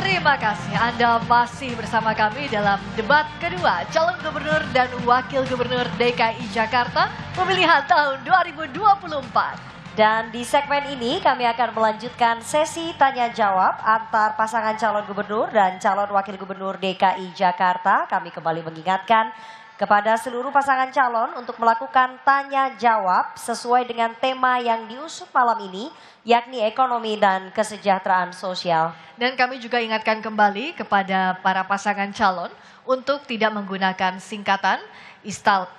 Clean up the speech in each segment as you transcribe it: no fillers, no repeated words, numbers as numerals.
Terima kasih Anda masih bersama kami dalam debat kedua calon gubernur dan wakil gubernur DKI Jakarta pemilihan tahun 2024. Dan di segmen ini kami akan melanjutkan sesi tanya jawab antar pasangan calon gubernur dan calon wakil gubernur DKI Jakarta. Kami kembali mengingatkan kepada seluruh pasangan calon untuk melakukan tanya jawab sesuai dengan tema yang diusut malam ini, yakni ekonomi dan kesejahteraan sosial. Dan kami juga ingatkan kembali kepada para pasangan calon untuk tidak menggunakan singkatan,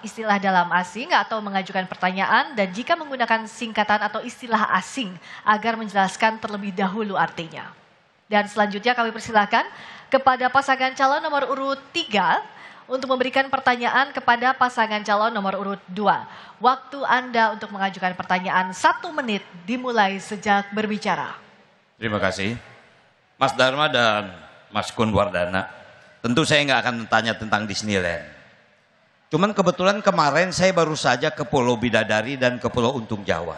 istilah dalam asing atau mengajukan pertanyaan, dan jika menggunakan singkatan atau istilah asing agar menjelaskan terlebih dahulu artinya. Dan selanjutnya kami persilakan kepada pasangan calon nomor urut 3 untuk memberikan pertanyaan kepada pasangan calon nomor urut 2. Waktu Anda untuk mengajukan pertanyaan 1 menit dimulai sejak berbicara. Terima kasih. Mas Dharma dan Mas Kun Wardana. Tentu saya nggak akan tanya tentang Disneyland. Cuman kebetulan kemarin saya baru saja ke Pulau Bidadari dan ke Pulau Untung Jawa.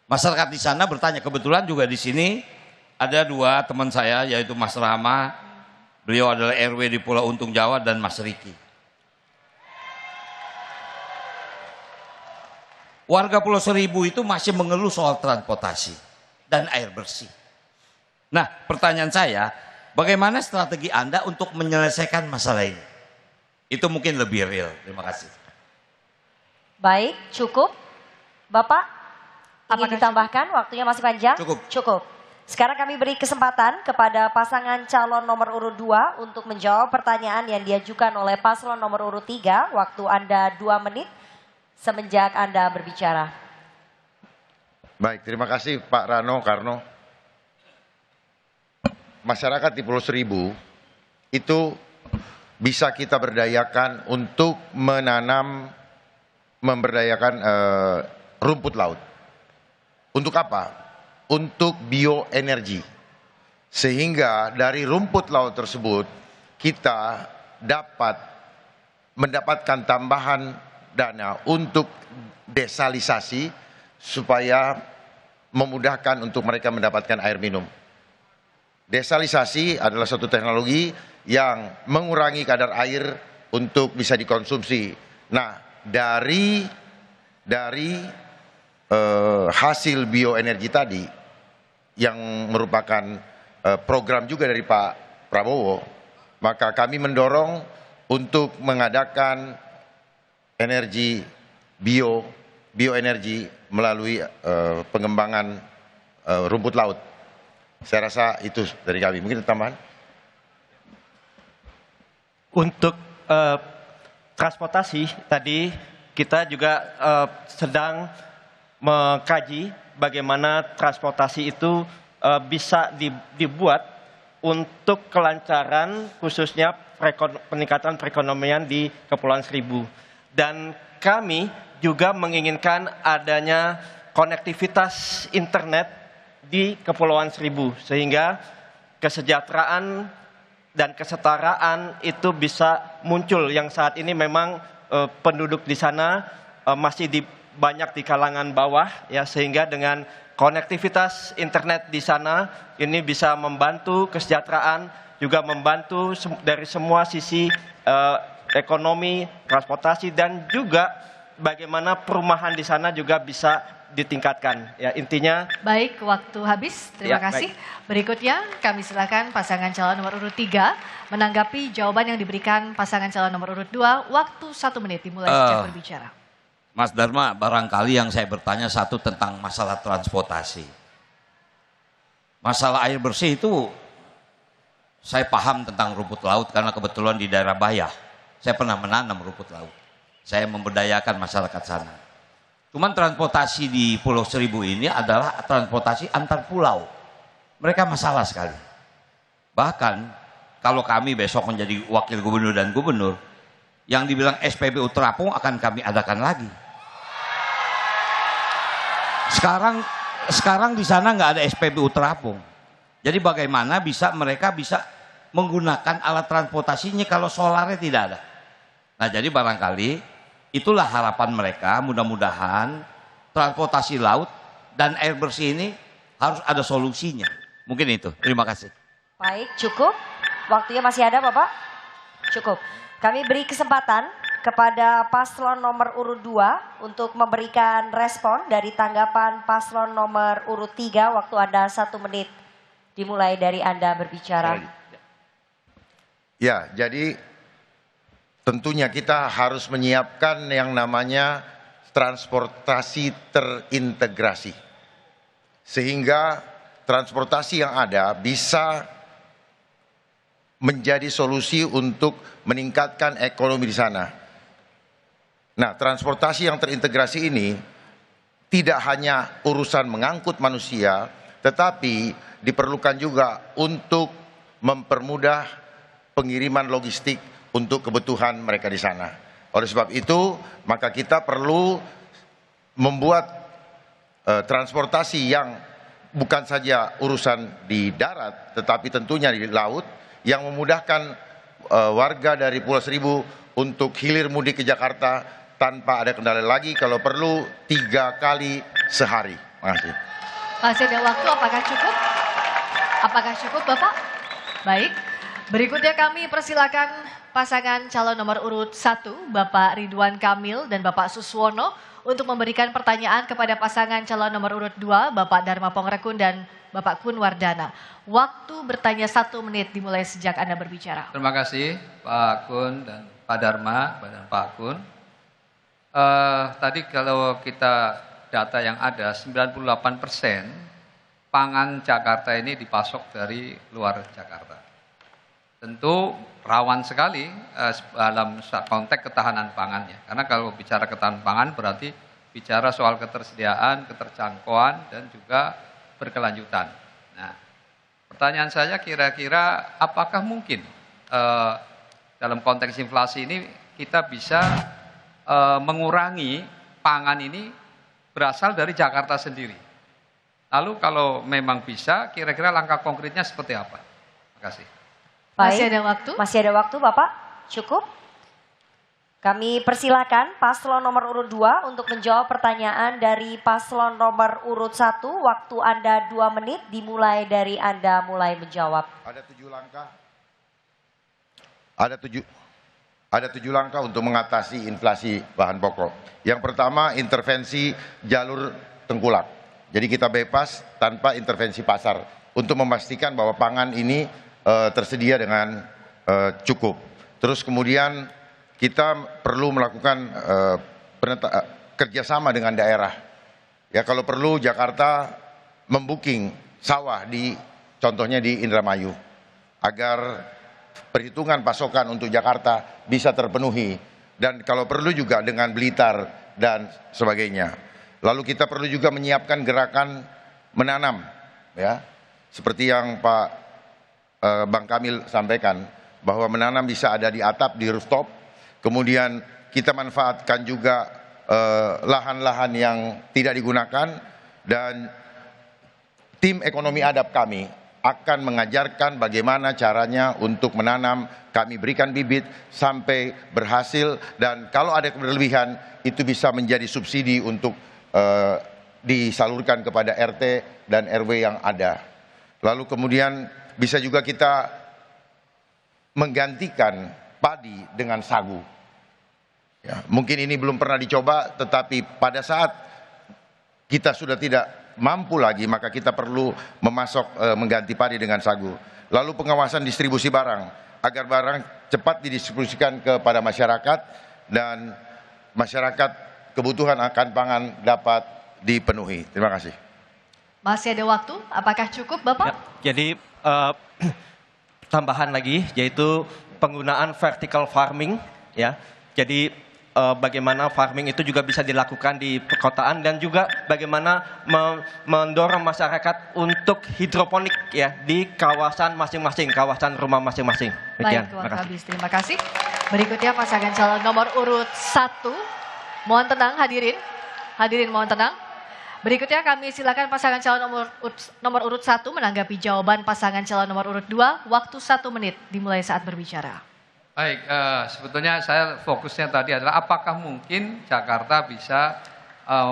Masyarakat di sana bertanya, kebetulan juga di sini ada 2 teman saya, yaitu Mas Rama, beliau adalah RW di Pulau Untung Jawa, dan Mas Riki. Warga Pulau Seribu itu masih mengeluh soal transportasi dan air bersih. Nah, pertanyaan saya, bagaimana strategi Anda untuk menyelesaikan masalah ini? Itu mungkin lebih real. Terima kasih. Baik, cukup. Bapak, ingin ditambahkan? Waktunya masih panjang? Cukup. Sekarang kami beri kesempatan kepada pasangan calon nomor urut 2 untuk menjawab pertanyaan yang diajukan oleh paslon nomor urut 3. Waktu Anda 2 menit semenjak Anda berbicara. Baik, terima kasih Pak Rano Karno. Masyarakat di Pulau Seribu itu bisa kita berdayakan untuk memberdayakan rumput laut. Untuk apa? Untuk bioenergi. Sehingga dari rumput laut tersebut kita dapat mendapatkan tambahan dana untuk desalinasi supaya memudahkan untuk mereka mendapatkan air minum. Desalinasi adalah suatu teknologi yang mengurangi kadar air untuk bisa dikonsumsi. Nah, dari hasil bioenergi tadi yang merupakan program juga dari Pak Prabowo, maka kami mendorong untuk mengadakan energi bioenergi melalui pengembangan rumput laut. Saya rasa itu dari kami. Mungkin tambahan? Untuk transportasi tadi kita juga sedang mengkaji bagaimana transportasi itu bisa dibuat untuk kelancaran khususnya peningkatan perekonomian di Kepulauan Seribu. Dan kami juga menginginkan adanya konektivitas internet di Kepulauan Seribu sehingga kesejahteraan dan kesetaraan itu bisa muncul, yang saat ini memang penduduk di sana masih banyak di kalangan bawah, ya, sehingga dengan konektivitas internet di sana ini bisa membantu kesejahteraan, juga membantu dari semua sisi ekonomi, transportasi, dan juga bagaimana perumahan di sana juga bisa ditingkatkan. Ya, intinya. Baik, waktu habis. Terima kasih. Baik. Berikutnya kami silakan pasangan calon nomor urut 3 menanggapi jawaban yang diberikan pasangan calon nomor urut 2. Waktu 1 menit dimulai sejak berbicara. Mas Dharma, barangkali yang saya bertanya satu tentang masalah transportasi. Masalah air bersih itu saya paham tentang rumput laut karena kebetulan di daerah Bayah saya pernah menanam rumput laut. Saya memberdayakan masyarakat sana. Cuman transportasi di Pulau Seribu ini adalah transportasi antar pulau. Mereka masalah sekali. Bahkan kalau kami besok menjadi wakil gubernur dan gubernur, yang dibilang SPBU terapung akan kami adakan lagi. Sekarang di sana nggak ada SPBU terapung. Jadi bagaimana mereka bisa menggunakan alat transportasinya kalau solarnya tidak ada. Nah, jadi barangkali itulah harapan mereka, mudah-mudahan transportasi laut dan air bersih ini harus ada solusinya. Mungkin itu. Terima kasih. Baik, cukup. Waktunya masih ada Bapak? Cukup. Kami beri kesempatan kepada paslon nomor urut 2 untuk memberikan respon dari tanggapan paslon nomor urut 3. Waktu Anda 1 menit. Dimulai dari Anda berbicara. Ya, jadi tentunya kita harus menyiapkan yang namanya transportasi terintegrasi. Sehingga transportasi yang ada bisa menjadi solusi untuk meningkatkan ekonomi di sana. Nah, transportasi yang terintegrasi ini tidak hanya urusan mengangkut manusia, tetapi diperlukan juga untuk mempermudah pengiriman logistik untuk kebutuhan mereka di sana. Oleh sebab itu, maka kita perlu membuat transportasi yang bukan saja urusan di darat, tetapi tentunya di laut, yang memudahkan warga dari Pulau Seribu untuk hilir mudik ke Jakarta tanpa ada kendala lagi, kalau perlu 3 kali sehari. Terima kasih. Masih ada waktu, apakah cukup? Apakah cukup Bapak? Baik, berikutnya kami persilakan pasangan calon nomor urut 1, Bapak Ridwan Kamil dan Bapak Suswono, untuk memberikan pertanyaan kepada pasangan calon nomor urut 2, Bapak Dharma Pongrekun dan Bapak Kun Wardana. Waktu bertanya 1 menit dimulai sejak Anda berbicara. Terima kasih Pak Kun dan Pak Dharma dan Pak Kun. Tadi kalau kita data yang ada 98% pangan Jakarta ini dipasok dari luar Jakarta. Tentu rawan sekali dalam konteks ketahanan pangannya. Karena kalau bicara ketahanan pangan berarti bicara soal ketersediaan, keterjangkauan dan juga berkelanjutan. Nah, pertanyaan saya kira-kira apakah mungkin dalam konteks inflasi ini kita bisa mengurangi pangan ini berasal dari Jakarta sendiri. Lalu kalau memang bisa, kira-kira langkah konkretnya seperti apa? Terima kasih. Baik. Masih ada waktu? Masih ada waktu Bapak? Cukup? Kami persilakan paslon nomor urut 2 untuk menjawab pertanyaan dari paslon nomor urut 1. Waktu Anda 2 menit dimulai dari Anda mulai menjawab. Ada 7 langkah. Ada 7 langkah untuk mengatasi inflasi bahan pokok. Yang pertama, intervensi jalur tengkulak. Jadi kita bebas tanpa intervensi pasar untuk memastikan bahwa pangan ini tersedia dengan cukup. Terus kemudian kita perlu melakukan kerjasama dengan daerah. Ya, kalau perlu Jakarta membooking sawah contohnya di Indramayu agar perhitungan pasokan untuk Jakarta bisa terpenuhi, dan kalau perlu juga dengan Blitar dan sebagainya. Lalu kita perlu juga menyiapkan gerakan menanam, ya, seperti yang Pak Bang Kamil sampaikan, bahwa menanam bisa ada di atap, di rooftop. Kemudian kita manfaatkan juga lahan-lahan yang tidak digunakan, dan tim ekonomi adab kami akan mengajarkan bagaimana caranya untuk menanam. Kami berikan bibit sampai berhasil, dan kalau ada kelebihan itu bisa menjadi subsidi untuk disalurkan kepada RT dan RW yang ada. Lalu kemudian bisa juga kita menggantikan padi dengan sagu. Ya, mungkin ini belum pernah dicoba, tetapi pada saat kita sudah tidak mampu lagi, maka kita perlu mengganti padi dengan sagu. Lalu pengawasan distribusi barang, agar barang cepat didistribusikan kepada masyarakat, dan masyarakat kebutuhan akan pangan dapat dipenuhi. Terima kasih. Masih ada waktu, apakah cukup Bapak? Ya, jadi tambahan lagi, yaitu penggunaan vertical farming, ya. Jadi bagaimana farming itu juga bisa dilakukan di perkotaan, dan juga bagaimana mendorong masyarakat untuk hidroponik, ya, di kawasan masing-masing, kawasan rumah masing-masing. Baik, Tuan Kabis, terima kasih. Berikutnya pasangan calon nomor urut 1. Mohon tenang hadirin. Hadirin mohon tenang. Berikutnya kami silakan pasangan calon nomor urut 1 menanggapi jawaban pasangan calon nomor urut 2. Waktu 1 menit dimulai saat berbicara. Baik, sebetulnya saya fokusnya tadi adalah apakah mungkin Jakarta bisa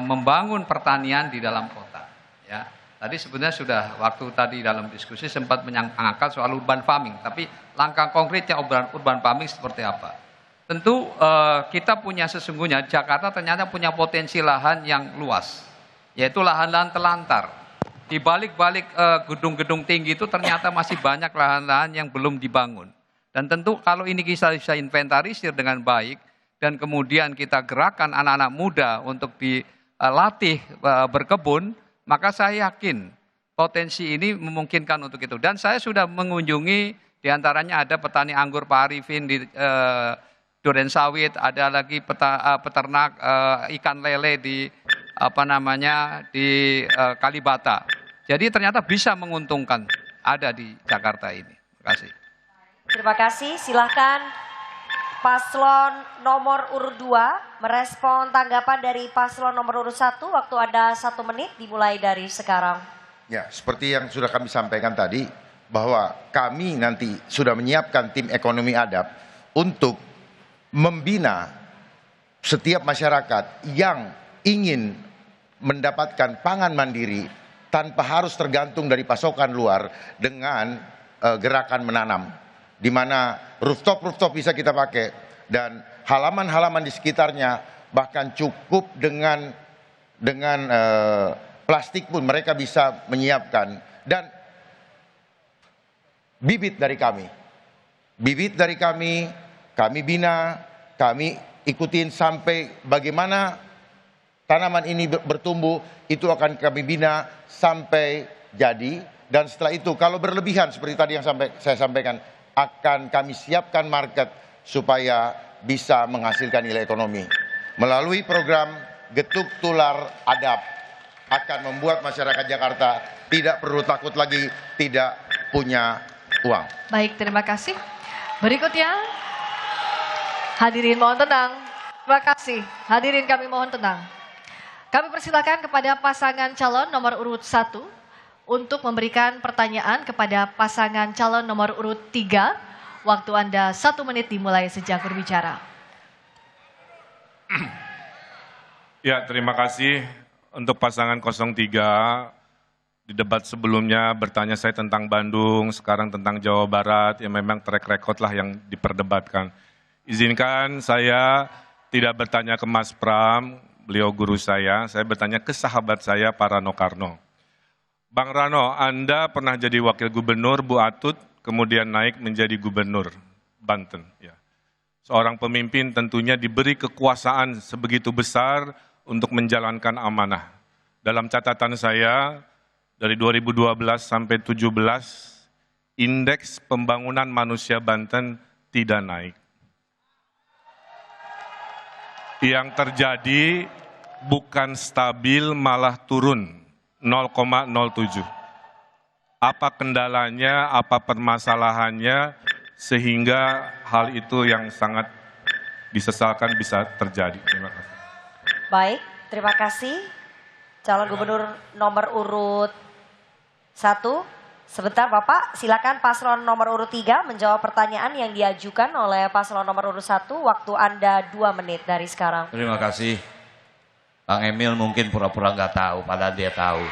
membangun pertanian di dalam kota. Ya, Tadi sebenarnya sudah waktu tadi dalam diskusi sempat mengangkat soal urban farming, tapi langkah konkretnya urban farming seperti apa? Tentu kita punya sesungguhnya Jakarta ternyata punya potensi lahan yang luas, yaitu lahan-lahan telantar. Di balik-balik gedung-gedung tinggi itu ternyata masih banyak lahan-lahan yang belum dibangun. Dan tentu kalau ini kita bisa inventarisir dengan baik dan kemudian kita gerakkan anak-anak muda untuk dilatih berkebun, maka saya yakin potensi ini memungkinkan untuk itu. Dan saya sudah mengunjungi diantaranya ada petani anggur Pak Arifin di Duren Sawit, ada lagi peternak ikan lele di di Kalibata. Jadi ternyata bisa menguntungkan ada di Jakarta ini. Terima kasih. Terima kasih. Silahkan paslon nomor urut 2 merespon tanggapan dari paslon nomor urut 1. Waktu ada 1 menit dimulai dari sekarang. Ya, seperti yang sudah kami sampaikan tadi, bahwa kami nanti sudah menyiapkan tim ekonomi adab untuk membina setiap masyarakat yang ingin mendapatkan pangan mandiri tanpa harus tergantung dari pasokan luar dengan gerakan menanam, di mana rooftop bisa kita pakai dan halaman-halaman di sekitarnya bahkan cukup dengan plastik pun mereka bisa menyiapkan. Dan bibit dari kami bina, kami ikutin sampai bagaimana tanaman ini bertumbuh, itu akan kami bina sampai jadi. Dan setelah itu kalau berlebihan seperti tadi yang saya sampaikan, akan kami siapkan market supaya bisa menghasilkan nilai ekonomi. Melalui program Getuk Tular Adab akan membuat masyarakat Jakarta tidak perlu takut lagi tidak punya uang. Baik, terima kasih. Berikutnya, hadirin mohon tenang. Terima kasih. Hadirin kami mohon tenang. Kami persilakan kepada pasangan calon nomor urut 1 untuk memberikan pertanyaan kepada pasangan calon nomor urut 3. Waktu Anda 1 menit dimulai sejak berbicara. Ya, terima kasih untuk pasangan 03. Di debat sebelumnya bertanya saya tentang Bandung, sekarang tentang Jawa Barat, yang memang track record lah yang diperdebatkan. Izinkan saya tidak bertanya ke Mas Pram, beliau guru saya bertanya ke sahabat saya Pak Rano Karno. Bang Rano, Anda pernah jadi wakil gubernur Bu Atut, kemudian naik menjadi gubernur Banten. Ya. Seorang pemimpin tentunya diberi kekuasaan sebegitu besar untuk menjalankan amanah. Dalam catatan saya, dari 2012 sampai 2017, indeks pembangunan manusia Banten tidak naik. Yang terjadi bukan stabil, malah turun 0,07. Apa kendalanya, apa permasalahannya, sehingga hal itu yang sangat disesalkan bisa terjadi. Terima kasih. Baik, terima kasih. Calon gubernur nomor urut 1. Sebentar Bapak, silakan paslon nomor urut 3 menjawab pertanyaan yang diajukan oleh paslon nomor urut 1. Waktu Anda 2 menit dari sekarang. Terima kasih. Bang Emil mungkin pura-pura nggak tahu, padahal dia tahu.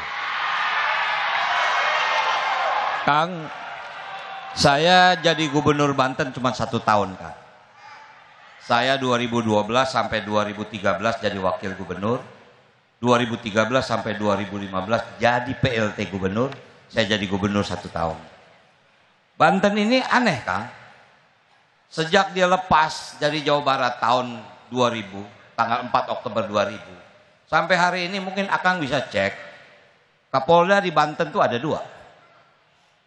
Kang, saya jadi gubernur Banten cuma 1 tahun, Kang. Saya 2012 sampai 2013 jadi wakil gubernur, 2013 sampai 2015 jadi PLT gubernur, saya jadi gubernur 1 tahun. Banten ini aneh, Kang. Sejak dia lepas dari Jawa Barat tahun 2000, tanggal 4 Oktober 2000, sampai hari ini mungkin Akang bisa cek, Kapolda di Banten tuh ada 2.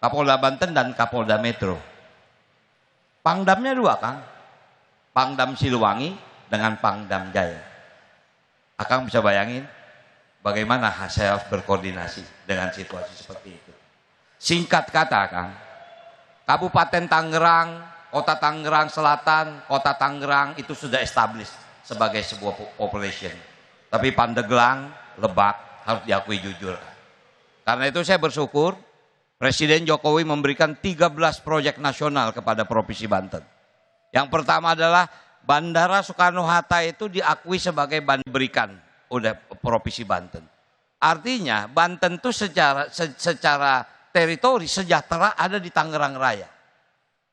Kapolda Banten dan Kapolda Metro. Pangdamnya 2, Kang. Pangdam Siliwangi dengan Pangdam Jaya. Akang bisa bayangin bagaimana saya harus berkoordinasi dengan situasi seperti itu. Singkat kata, Kang, Kabupaten Tangerang, Kota Tangerang Selatan, Kota Tangerang itu sudah established sebagai sebuah population. Tapi Pandeglang, Lebak harus diakui jujur. Karena itu saya bersyukur Presiden Jokowi memberikan 13 proyek nasional kepada Provinsi Banten. Yang pertama adalah Bandara Soekarno-Hatta itu diakui sebagai berikan oleh Provinsi Banten. Artinya Banten itu secara teritori sejahtera ada di Tangerang Raya.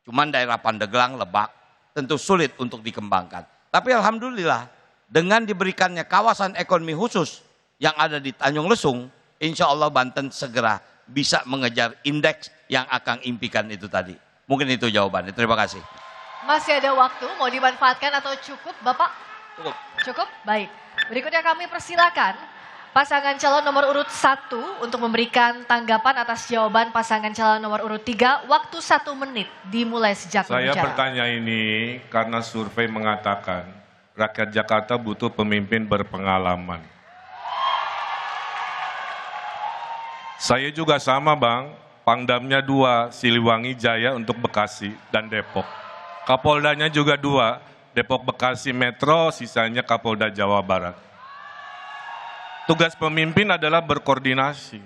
Cuman daerah Pandeglang, Lebak tentu sulit untuk dikembangkan. Tapi alhamdulillah dengan diberikannya kawasan ekonomi khusus yang ada di Tanjung Lesung, insya Allah Banten segera bisa mengejar indeks yang Akang impikan itu tadi. Mungkin itu jawabannya. Terima kasih. Masih ada waktu, mau dimanfaatkan atau cukup Bapak? Cukup. Cukup? Baik. Berikutnya kami persilakan pasangan calon nomor urut 1 untuk memberikan tanggapan atas jawaban pasangan calon nomor urut 3. Waktu 1 menit dimulai sejak Saya berbicara. bertanya ini karena survei mengatakan rakyat Jakarta butuh pemimpin berpengalaman. Saya juga sama Bang, Pangdamnya 2, Siliwangi Jaya untuk Bekasi dan Depok. Kapoldanya juga 2, Depok Bekasi Metro, sisanya Kapolda Jawa Barat. Tugas pemimpin adalah berkoordinasi.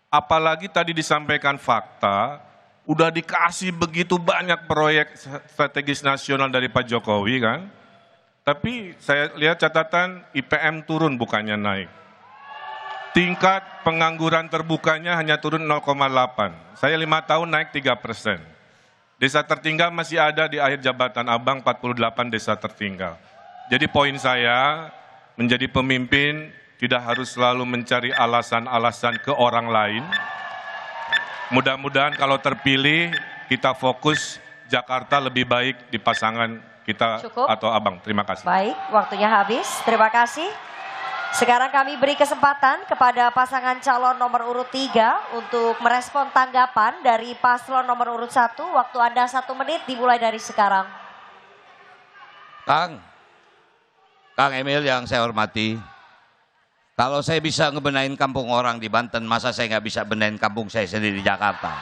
Apalagi tadi disampaikan fakta, udah dikasih begitu banyak proyek strategis nasional dari Pak Jokowi kan. Tapi saya lihat catatan IPM turun bukannya naik. Tingkat pengangguran terbukanya hanya turun 0,8. Saya 5 tahun naik 3%. Desa tertinggal masih ada di akhir jabatan Abang 48 desa tertinggal. Jadi poin saya menjadi pemimpin tidak harus selalu mencari alasan-alasan ke orang lain. Mudah-mudahan kalau terpilih kita fokus Jakarta lebih baik di pasangan kita. Cukup. Atau Abang. Terima kasih. Baik, waktunya habis. Terima kasih. Sekarang kami beri kesempatan kepada pasangan calon nomor urut 3 untuk merespon tanggapan dari paslon nomor urut 1. Waktu Anda 1 menit dimulai dari sekarang. Kang Emil yang saya hormati, kalau saya bisa ngebenain kampung orang di Banten, masa saya nggak bisa benain kampung saya sendiri di Jakarta?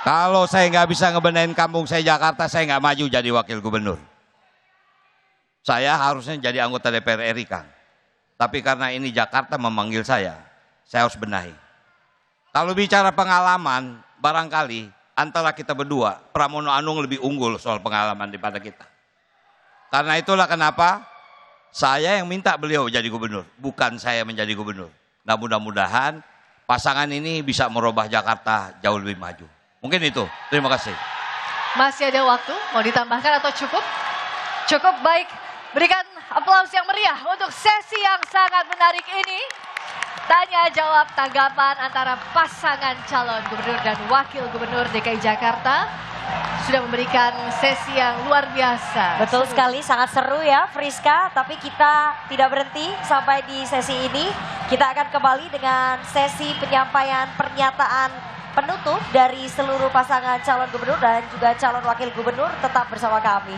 Kalau saya nggak bisa ngebenain kampung saya Jakarta, saya nggak maju jadi wakil gubernur. Saya harusnya jadi anggota DPR RI, Kang. Tapi karena ini Jakarta memanggil saya harus benahi. Kalau bicara pengalaman, barangkali antara kita berdua, Pramono Anung lebih unggul soal pengalaman daripada kita. Karena itulah kenapa saya yang minta beliau jadi gubernur, bukan saya menjadi gubernur. Nah mudah-mudahan pasangan ini bisa merubah Jakarta jauh lebih maju. Mungkin itu, terima kasih. Masih ada waktu, mau ditambahkan atau cukup? Cukup, baik. Berikan aplaus yang meriah untuk sesi yang sangat menarik ini. Tanya jawab tanggapan antara pasangan calon gubernur dan wakil gubernur DKI Jakarta. Sudah memberikan sesi yang luar biasa. Betul Seru. sekali, sangat seru ya Friska. Tapi kita tidak berhenti sampai di sesi ini. Kita akan kembali dengan sesi penyampaian pernyataan penutup dari seluruh pasangan calon gubernur dan juga calon wakil gubernur. Tetap bersama kami.